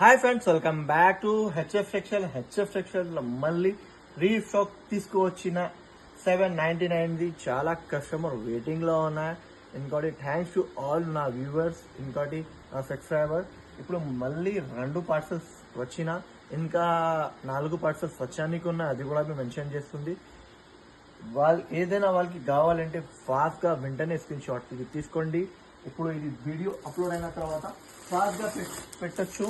Hi friends, welcome back to HF textile లో మళ్ళీ restock తీసుకువచ్చిన 799 చాలా కస్టమర్ వెయిటింగ్ లో ఉన్నాయి. ఇంకోటి థ్యాంక్స్ టు ఆల్ నా వ్యూవర్స్, ఇంకోటి నా సబ్స్క్రైబర్. ఇప్పుడు మళ్ళీ 2 పార్సల్స్ వచ్చిన, ఇంకా 4 పార్సల్స్ వచ్చానికి ఉన్నాయి, అది కూడా మెన్షన్ చేస్తుంది. వాళ్ళు ఏదైనా వాళ్ళకి కావాలంటే ఫాస్ట్ గా వెంటనే స్క్రీన్ షాట్ తీసుకోండి. ఇప్పుడు ఇది వీడియో అప్లోడ్ అయిన తర్వాత ఫాస్ట్ గా పెట్టచ్చు.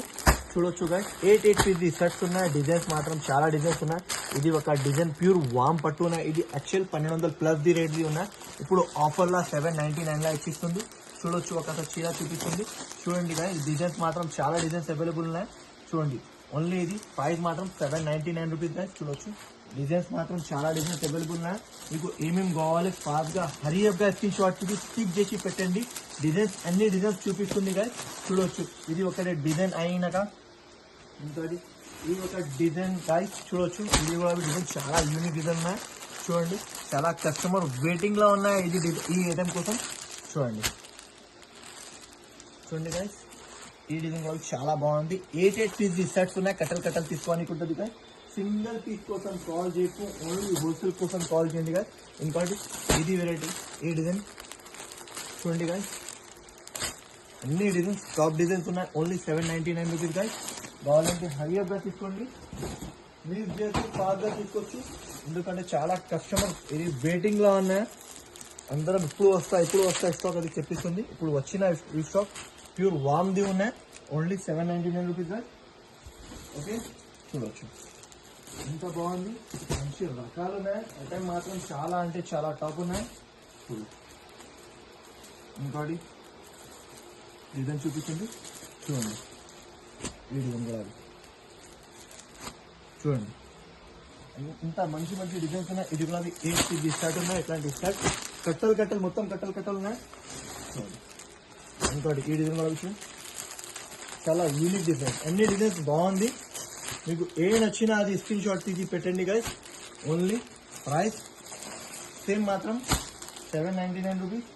చూడొచ్చు గైస్, 8 పీస్ షర్ట్స్ ఉన్నాయి. డిజైన్స్ మాత్రం చాలా డిజైన్స్ ఉన్నాయి. ఇది ఒక డిజైన్ ప్యూర్ వామ్ పట్టు ఉన్నాయి. ఇది యాక్చువల్ 1200+ ది రేట్ ది ఉన్నాయి. ఇప్పుడు ఆఫర్ లా 799 లా ఇచ్చిస్తుంది. చూడొచ్చు, ఒక చీర చూపిస్తుంది. చూడండి గైస్, డిజైన్స్ మాత్రం చాలా డిజైన్స్ అవైలబుల్ ఉన్నాయి. చూడండి, ఓన్లీ ఇది ప్రైస్ మాత్రం 799 రూపీస్ గైస్. చూడొచ్చు, డిజైన్స్ మాత్రం చాలా డిజైన్స్ అవైలబుల్ ఉన్నాయి. మీకు ఏమేమి కావాలి ఫాస్ట్ గా హరియప్ గా స్క్రీన్ షాట్ తీసి స్టిక్ చేసి పెట్టండి. డిజైన్స్ అన్ని డిజైన్స్ చూపిస్తుంది గైస్. చూడొచ్చు, ఇది ఒక డిజైన్ అయినాక ఇంకోటి ఇది ఒక డిజైన్ గైస్. చూడొచ్చు, ఇది కూడా డిజైన్ చాలా యూనిక్ డిజైన్ ఉన్నాయి. చూడండి, చాలా కస్టమర్ వెయిటింగ్ లో ఉన్నాయి ఇది ఈ ఐటమ్ కోసం. చూడండి గైస్, ఈ డిజైన్ కూడా చాలా బాగుంది. 8 పీస్ షర్ట్స్ ఉన్నాయి. కట్టలు తీసుకోనికి ఉంటుంది గైస్. సింగిల్ పీస్ కోసం కాల్ చేయకు, ఓన్లీ హోల్సేల్ కోసం కాల్ చేయండి గైస్. ఇంకోటి ఇది వెరైటీ, ఈ డిజైన్ చూడండి గైస్. అన్ని డిజైన్స్ టాప్ డిజైన్స్ ఉన్నాయి. Only 799 rupees guys. కావాలంటే హరియప్ గా తీసుకోండి, మీరు చేసి ఫాస్ట్ గా తీసుకోవచ్చు. ఎందుకంటే చాలా కస్టమర్ ఇది వెయిటింగ్ లో ఉన్నాయి. అందరం ఇప్పుడు వస్తాయి స్టాక్ అది చెప్పిస్తుంది. ఇప్పుడు వచ్చిన ఈ స్టాక్ ప్యూర్ వామ్ ది ఉన్నాయి. Only 799 rupees guys. ఓకే, చూడవచ్చు ఎంత బాగుంది. మంచి రకాలు ఉన్నాయి. ఐటమ్ మాత్రం చాలా అంటే చాలా టాప్ ఉన్నాయి. ఇంకోటి డిజైన్ చూపించండి. చూడండి, ఈ డిజైన్ కూడా చూడండి, ఇంత మంచి డిజైన్స్ ఉన్నాయి. ఇది కూడా 8 పీస్ షర్ట్ ఉన్నాయి. ఇట్లాంటి షర్ట్ కట్టలు మొత్తం కట్టలు ఉన్నాయి. చూడండి, ఇంకోటి ఈ డిజైన్ కూడా విషయం చాలా యూనిక్ డిజైన్. అన్ని డిజైన్స్ బాగుంది. మీకు ఏ నచ్చినా అది స్క్రీన్ షాట్ తీసి పెట్టండి గైస్. ఓన్లీ ప్రైస్ సేమ్ మాత్రం 799 రూపీస్.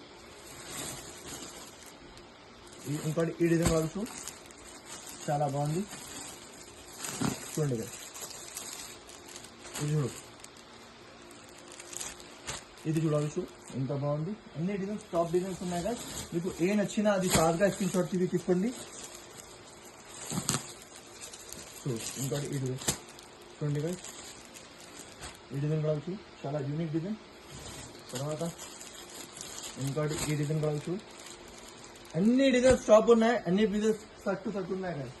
ఇంకోటి ఈ డిజైన్ కావచ్చు, చాలా బాగుంది. చూడండి గైస్, ఇది చూడవచ్చు ఎంత బాగుంది. అన్ని డిజైన్స్ టాప్ డిజైన్స్ ఉన్నాయి గైస్. మీకు ఏ నచ్చినా అది ఫాస్ట్గా స్క్రీన్ షాట్ తీసి తీసుకోండి. ఇంకోటి ఈ డిజైన్ చూడండి గైస్, ఈ డిజైన్ కావచ్చు, చాలా యూనిక్ డిజైన్. తర్వాత ఇంకోటి ఈ డిజైన్ కావచ్చు. అన్ని డిజైన్స్ టాప్ ఉన్నాయి. అన్ని డిజైన్స్ సట్టు ఉన్నాయి గైస్.